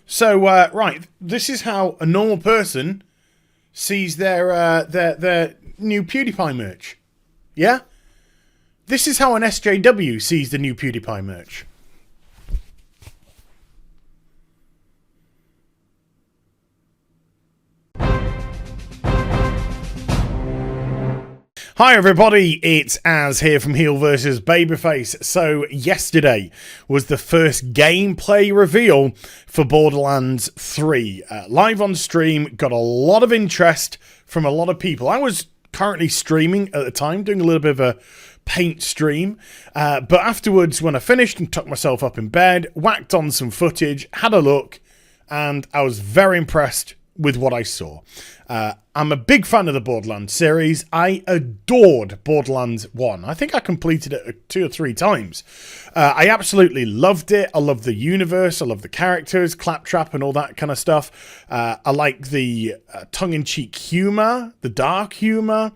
So, right, this is how a normal person sees their new PewDiePie merch. Yeah? This is how an SJW sees the new PewDiePie merch. Hi everybody, it's Az here from HeelvsBabyface. So yesterday was the first gameplay reveal for Borderlands 3. Live on stream, got a lot of interest from a lot of people. I was currently streaming at the time, doing a little bit of a paint stream. But afterwards, when I finished and tucked myself up in bed, whacked on some footage, had a look, and I was very impressed with what I saw. I'm a big fan of the Borderlands series. I adored Borderlands 1. I think I completed it 2 or 3 times. I absolutely loved it. I love the universe. I love the characters, Claptrap and all that kind of stuff. I like the tongue-in-cheek humor, the dark humor,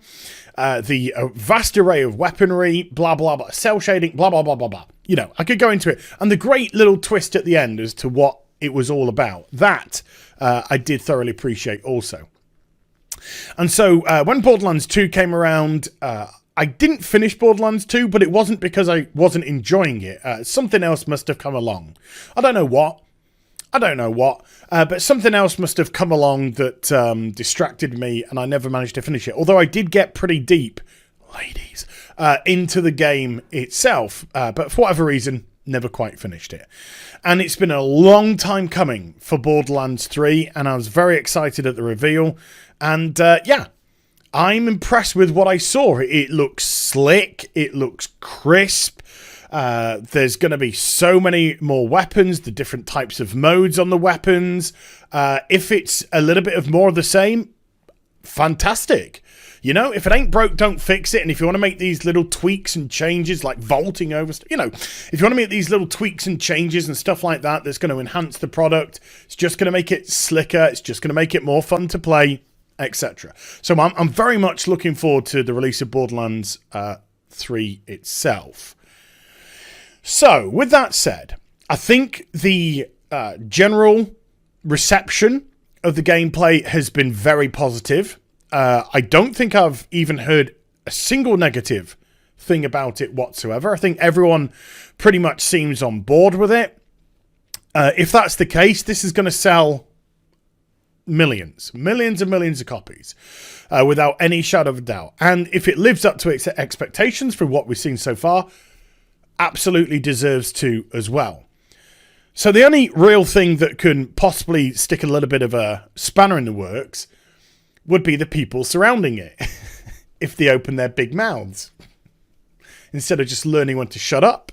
the vast array of weaponry, blah, blah, blah, cell shading, blah, blah, blah, blah, blah. You know, I could go into it. And the great little twist at the end as to what it was all about. That I did thoroughly appreciate also. And so when Borderlands 2 came around, I didn't finish Borderlands 2, but it wasn't because I wasn't enjoying it. Something else must have come along. I don't know what, but something else must have come along that distracted me, and I never managed to finish it. Although I did get pretty deep, ladies, into the game itself, but for whatever reason, never quite finished it. And it's been a long time coming for Borderlands 3, and I was very excited at the reveal. And yeah, I'm impressed with what I saw. It looks slick, it looks crisp. There's going to be so many more weapons, the different types of modes on the weapons. If it's a little bit of more of the same, fantastic. You know, if it ain't broke, don't fix it. And if you want to make these little tweaks and changes, like vaulting over, you know, if you want to make these little tweaks and changes and stuff like that, that's going to enhance the product. It's just going to make it slicker. It's just going to make it more fun to play, etc. So I'm very much looking forward to the release of Borderlands 3 itself. So with that said, I think the general reception of the gameplay has been very positive. I don't think I've even heard a single negative thing about it whatsoever. I think everyone pretty much seems on board with it. If that's the case, this is going to sell millions and millions of copies without any shadow of a doubt. And if it lives up to its expectations from what we've seen so far, absolutely deserves to as well. So the only real thing that can possibly stick a little bit of a spanner in the works would be the people surrounding it if they open their big mouths instead of just learning when to shut up.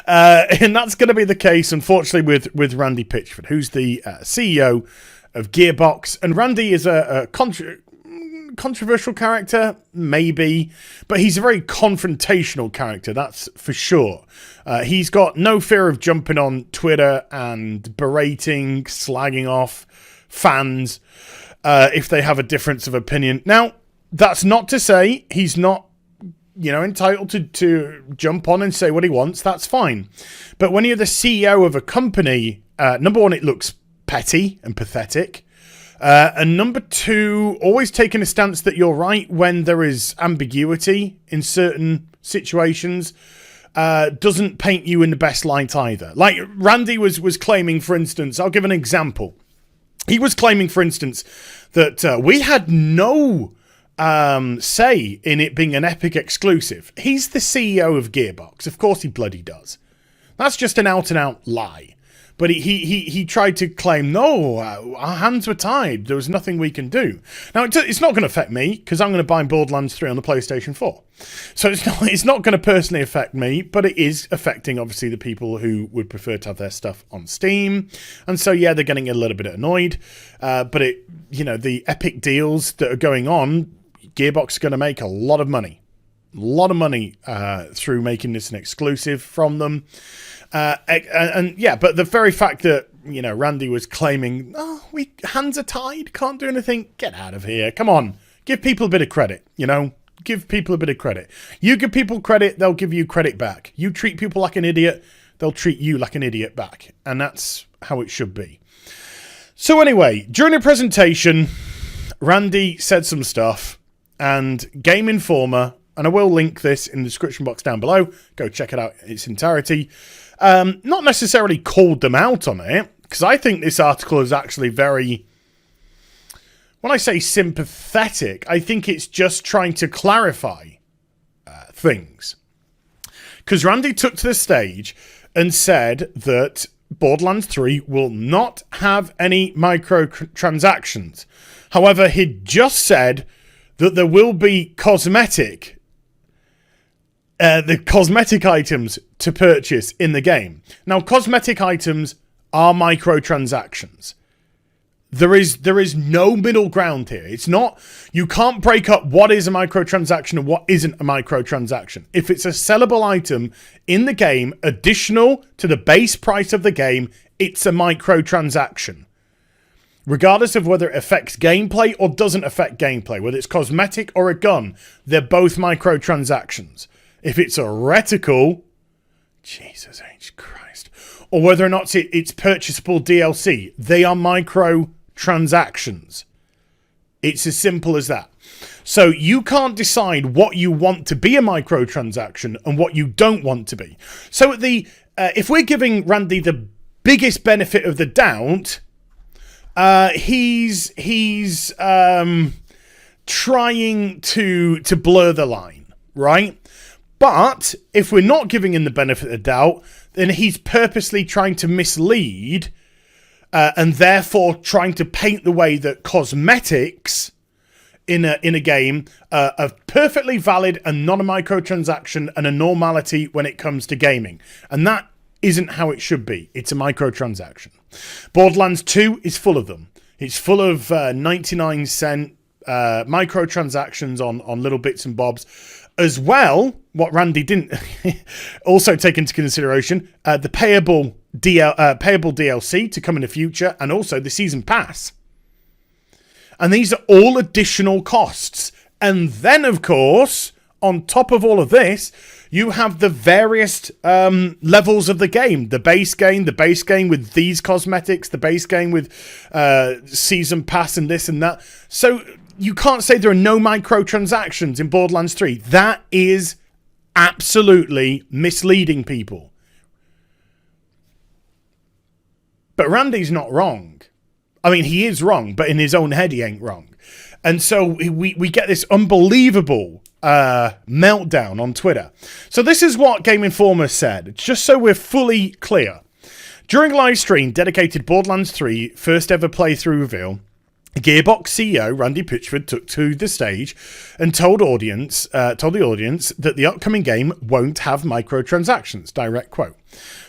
And that's going to be the case, unfortunately, with Randy Pitchford, who's the CEO of Gearbox. And Randy is a controversial character, maybe, but he's a very confrontational character, that's for sure. He's got no fear of jumping on Twitter and berating, slagging off fans if they have a difference of opinion. Now, that's not to say he's not, you know, entitled to jump on and say what he wants. That's fine. But when you're the CEO of a company, number one, it looks petty and pathetic. And number two, always taking a stance that you're right when there is ambiguity in certain situations doesn't paint you in the best light either. Like Randy was claiming, for instance, I'll give an example. He was claiming, for instance, that we had no say in it being an Epic exclusive. He's the CEO of Gearbox. Of course he bloody does. That's just an out-and-out lie. But he tried to claim, no, our hands were tied. There was nothing we can do. Now, it's not going to affect me, because I'm going to buy Borderlands 3 on the PlayStation 4. So it's not going to personally affect me, but it is affecting, obviously, the people who would prefer to have their stuff on Steam. And so, yeah, they're getting a little bit annoyed. But, you know, the Epic deals that are going on, Gearbox are going to make a lot of money. A lot of money through making this an exclusive from them. And yeah, but the very fact that, you know, Randy was claiming, oh, hands are tied, can't do anything, get out of here. Come on, give people a bit of credit, you know, give people a bit of credit. You give people credit, they'll give you credit back. You treat people like an idiot, they'll treat you like an idiot back. And that's how it should be. So anyway, during the presentation, Randy said some stuff, and Game Informer, and I will link this in the description box down below, go check it out in its entirety, not necessarily called them out on it, because I think this article is actually very, when I say sympathetic, I think it's just trying to clarify things. Because Randy took to the stage and said that Borderlands 3 will not have any microtransactions. However, he just said that there will be cosmetic items to purchase in the game. Now, cosmetic items are microtransactions. There is no middle ground here. It's not, you can't break up what is a microtransaction and what isn't a microtransaction. If it's a sellable item in the game, additional to the base price of the game, it's a microtransaction. Regardless of whether it affects gameplay or doesn't affect gameplay, whether it's cosmetic or a gun, they're both microtransactions. If it's a reticle, Jesus H. Christ, or whether or not it's purchasable DLC, they are microtransactions. It's as simple as that. So you can't decide what you want to be a microtransaction and what you don't want to be. So if we're giving Randy the biggest benefit of the doubt, he's trying to blur the line, right? But if we're not giving him the benefit of the doubt, then he's purposely trying to mislead and therefore trying to paint the way that cosmetics in a game are perfectly valid and not a microtransaction and a normality when it comes to gaming. And that isn't how it should be. It's a microtransaction. Borderlands 2 is full of them. It's full of 99-cent microtransactions on little bits and bobs. As well, what Randy didn't also take into consideration, the payable DLC to come in the future, and also the season pass. And these are all additional costs. And then, of course, on top of all of this, you have the various levels of the game. The base game with these cosmetics, the base game with season pass and this and that. So you can't say there are no microtransactions in Borderlands 3. That is absolutely misleading people. But Randy's not wrong. I mean, he is wrong, but in his own head, he ain't wrong. And so we get this unbelievable meltdown on Twitter. So this is what Game Informer said, just so we're fully clear. During a live stream dedicated Borderlands 3 first ever playthrough reveal, Gearbox CEO Randy Pitchford took to the stage and told the audience that the upcoming game won't have microtransactions. Direct quote.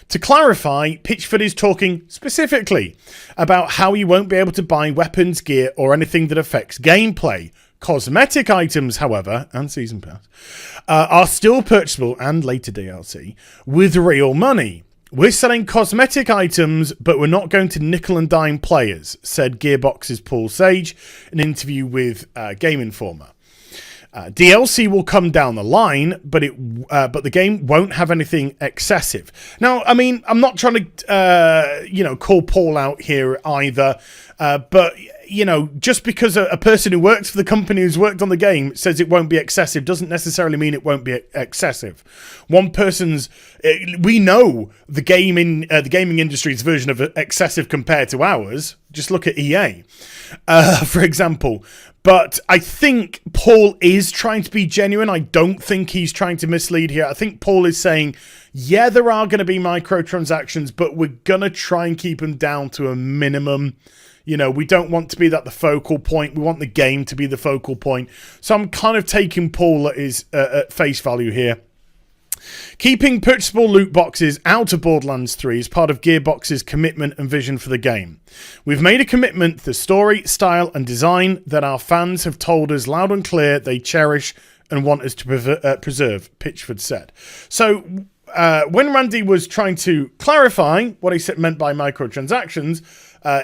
To clarify, Pitchford is talking specifically about how you won't be able to buy weapons, gear, or anything that affects gameplay. Cosmetic items, however, and Season Pass, are still purchasable and later DLC with real money. We're selling cosmetic items, but we're not going to nickel and dime players, said Gearbox's Paul Sage in an interview with Game Informer. DLC will come down the line, but the game won't have anything excessive. Now, I mean, I'm not trying to, call Paul out here either, but just because a person who works for the company who's worked on the game says it won't be excessive doesn't necessarily mean it won't be excessive. One person's, we know the gaming industry's version of excessive compared to ours. Just look at EA, for example. But I think Paul is trying to be genuine. I don't think he's trying to mislead here. I think Paul is saying, yeah, there are going to be microtransactions, but we're going to try and keep them down to a minimum. We don't want to be the focal point. We want the game to be the focal point. So I'm kind of taking Paul at face value here. Keeping purchasable loot boxes out of Borderlands 3 is part of Gearbox's commitment and vision for the game. We've made a commitment to the story, style and design that our fans have told us loud and clear they cherish and want us to preserve, Pitchford said. So when Randy was trying to clarify what he meant by microtransactions,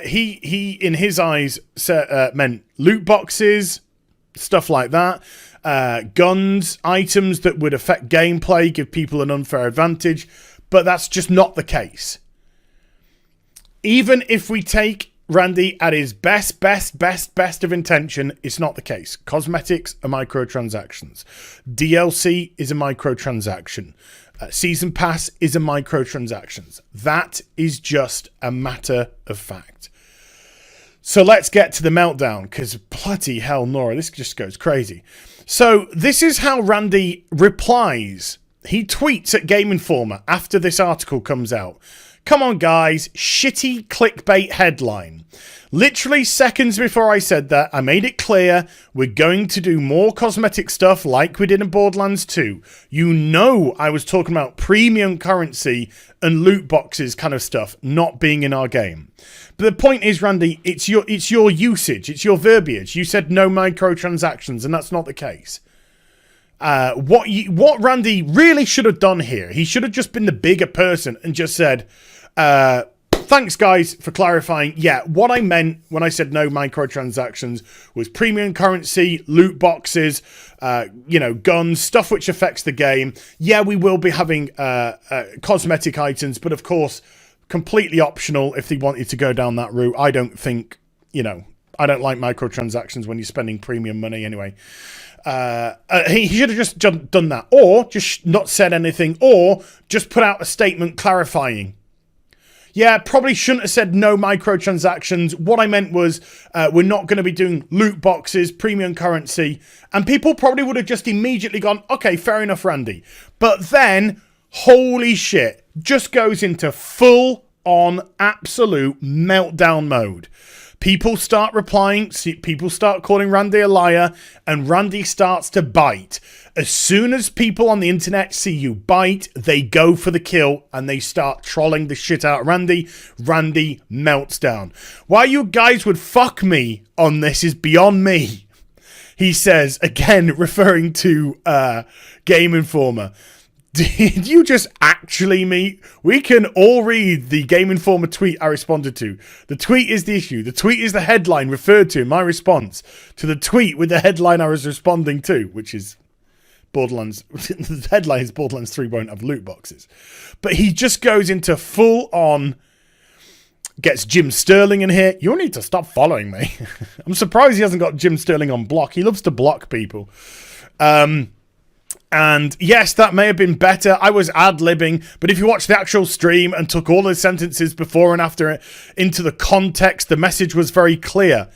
he in his eyes meant loot boxes, stuff like that. Guns, items that would affect gameplay, give people an unfair advantage, but that's just not the case. Even if we take Randy at his best of intention, it's not the case. Cosmetics are microtransactions. DLC is a microtransaction. Season Pass is a microtransaction. That is just a matter of fact. So let's get to the meltdown, because bloody hell, Nora, this just goes crazy. So this is how Randy replies. He tweets at Game Informer after this article comes out. Come on, guys. Shitty clickbait headline. Literally seconds before I said that, I made it clear we're going to do more cosmetic stuff like we did in Borderlands 2. You know I was talking about premium currency and loot boxes kind of stuff not being in our game. But the point is, Randy, it's your usage. It's your verbiage. You said no microtransactions, and that's not the case. What Randy really should have done here, he should have just been the bigger person and just said, thanks guys for clarifying. Yeah, what I meant when I said no microtransactions was premium currency, loot boxes, guns, stuff which affects the game. Yeah, we will be having cosmetic items, but of course, completely optional if they wanted to go down that route. I don't think, I don't like microtransactions when you're spending premium money anyway. He should have just done that, or just not said anything, or just put out a statement clarifying. Yeah, probably shouldn't have said no microtransactions. What I meant was we're not going to be doing loot boxes, premium currency, and people probably would have just immediately gone, okay, fair enough, Randy. But then, holy shit, just goes into full-on absolute meltdown mode. People start replying, people start calling Randy a liar, and Randy starts to bite. As soon as people on the internet see you bite, they go for the kill, and they start trolling the shit out of Randy. Randy melts down. Why you guys would fuck me on this is beyond me. He says, again, referring to Game Informer. Did you just actually meet? We can all read the Game Informer tweet I responded to. The tweet is the issue. The tweet is the headline referred to in my response to the tweet with the headline I was responding to, which is Borderlands. The headline is Borderlands 3 won't have loot boxes. But he just goes into full on, gets Jim Sterling in here. You need to stop following me. I'm surprised he hasn't got Jim Sterling on block. He loves to block people. And yes, that may have been better. I was ad-libbing, but if you watch the actual stream and took all the sentences before and after it into the context, the message was very clear.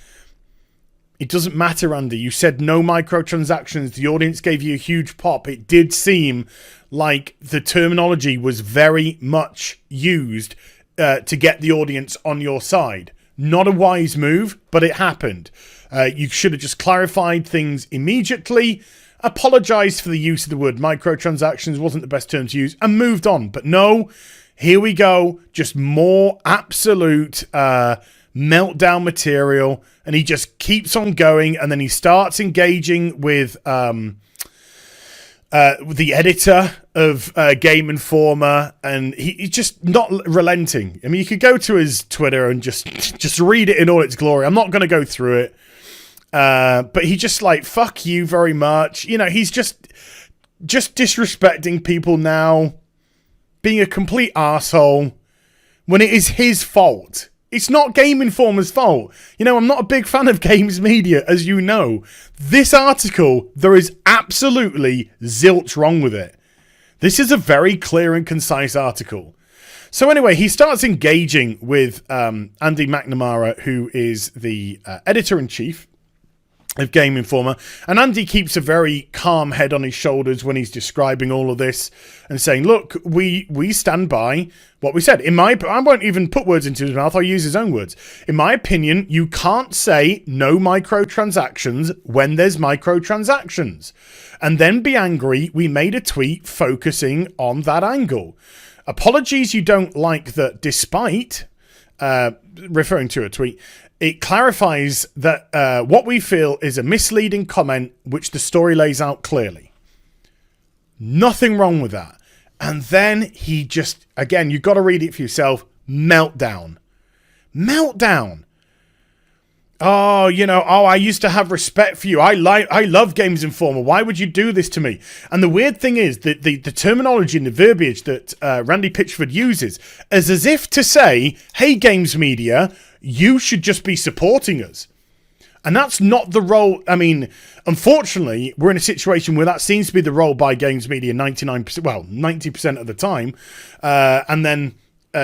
It doesn't matter, Andy. You said no microtransactions. The audience gave you a huge pop. It did seem like the terminology was very much used to get the audience on your side. Not a wise move, but it happened. You should have just clarified things immediately, apologized for the use of the word microtransactions, wasn't the best term to use, and moved on. But no, here we go. Just more absolute meltdown material, and he just keeps on going, and then he starts engaging with the editor of Game Informer, and he's just not relenting. I mean, you could go to his Twitter and just read it in all its glory. I'm not going to go through it. But he just like, fuck you very much. He's just disrespecting people now, being a complete arsehole when it is his fault. It's not Game Informer's fault. I'm not a big fan of games media, as you know. This article, there is absolutely zilch wrong with it. This is a very clear and concise article. So anyway, he starts engaging with Andy McNamara, who is the editor-in-chief of Game Informer, and Andy keeps a very calm head on his shoulders when he's describing all of this and saying, look, we stand by what we said. I won't even put words into his mouth, I'll use his own words. In my opinion, you can't say no microtransactions when there's microtransactions and then be angry we made a tweet focusing on that angle. Apologies you don't like that, despite referring to a tweet, it clarifies that what we feel is a misleading comment which the story lays out clearly. Nothing wrong with that. And then he just, again, you've got to read it for yourself, meltdown. Meltdown. Oh, I used to have respect for you. I love Games Informer. Why would you do this to me? And the weird thing is that the terminology and the verbiage that Randy Pitchford uses is as if to say, hey, Games Media, you should just be supporting us. And that's not the role. I mean, unfortunately, we're in a situation where that seems to be the role by Games Media 90% of the time. And then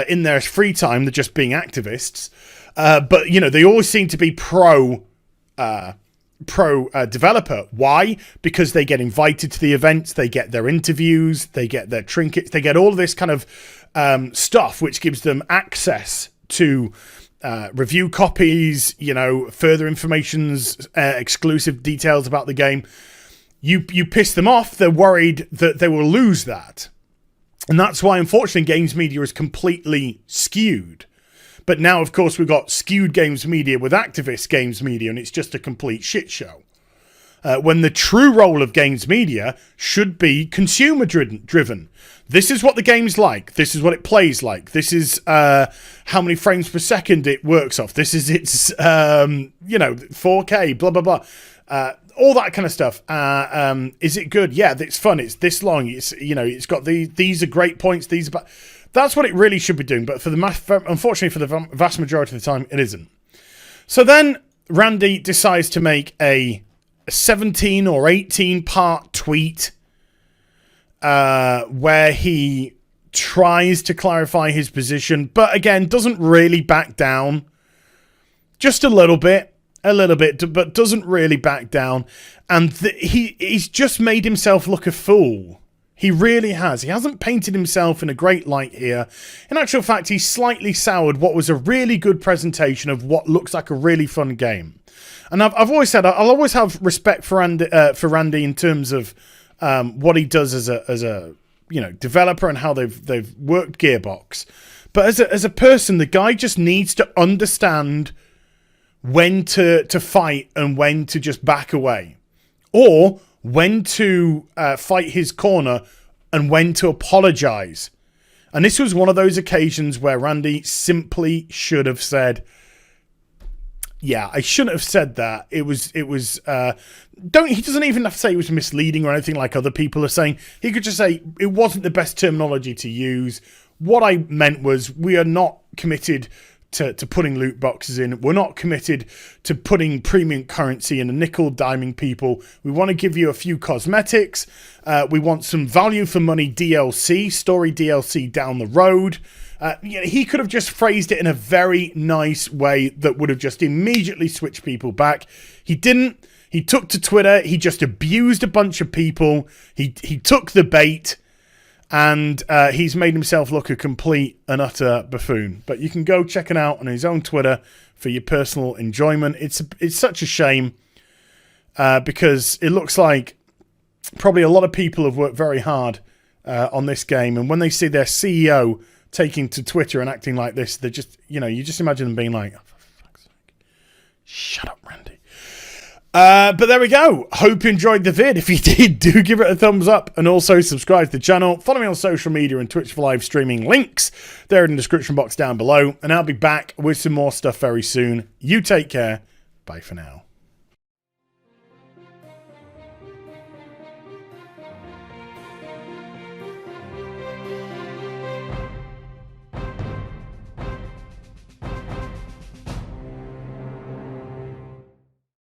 in their free time, they're just being activists. But, they always seem to be pro developer. Why? Because they get invited to the events, they get their interviews, they get their trinkets, they get all of this kind of stuff, which gives them access to review copies, further information's exclusive details about the game. You piss them off, they're worried that they will lose that. And that's why, unfortunately, Games Media is completely skewed. But now, of course, we've got skewed Games Media with activist Games Media, and it's just a complete shit show. When the true role of Games Media should be consumer-driven. This is what the game's like. This is what it plays like. This is how many frames per second it works off. This is its, 4K, blah, blah, blah. All that kind of stuff. Is it good? Yeah, it's fun. It's this long. It's, it's got these are great points. These are... That's what it really should be doing, but unfortunately for the vast majority of the time, it isn't. So then Randy decides to make a 17 or 18 part tweet where he tries to clarify his position, but again, doesn't really back down. Just a little bit, but doesn't really back down. And he's just made himself look a fool. He really has. He hasn't painted himself in a great light here. In actual fact, he's slightly soured what was a really good presentation of what looks like a really fun game. And I've always said I'll always have respect for Randy in terms of what he does as a developer and how they've worked Gearbox. But as a person, the guy just needs to understand when to fight and when to just back away, or when to fight his corner and when to apologize. And this was one of those occasions where Randy simply should have said, yeah, I shouldn't have said that. He doesn't even have to say it was misleading or anything like other people are saying. He could just say it wasn't the best terminology to use. What I meant was, we are not committed to putting loot boxes in. We're not committed to putting premium currency in and nickel diming people. We want to give you a few cosmetics. We want some value for money DLC, story DLC down the road. He could have just phrased it in a very nice way that would have just immediately switched people back. He didn't. He took to Twitter. He just abused a bunch of people. He took the bait. And he's made himself look a complete and utter buffoon. But you can go check it out on his own Twitter for your personal enjoyment. It's such a shame because it looks like probably a lot of people have worked very hard on this game. And when they see their CEO taking to Twitter and acting like this, they're just, you just imagine them being like, oh, for fuck's sake, shut up, Randy. But there we go. Hope you enjoyed the vid. If you did, do give it a thumbs up and also subscribe to the channel. Follow me on social media and Twitch for live streaming. Links there in the description box down below. And I'll be back with some more stuff very soon. You take care. Bye for now.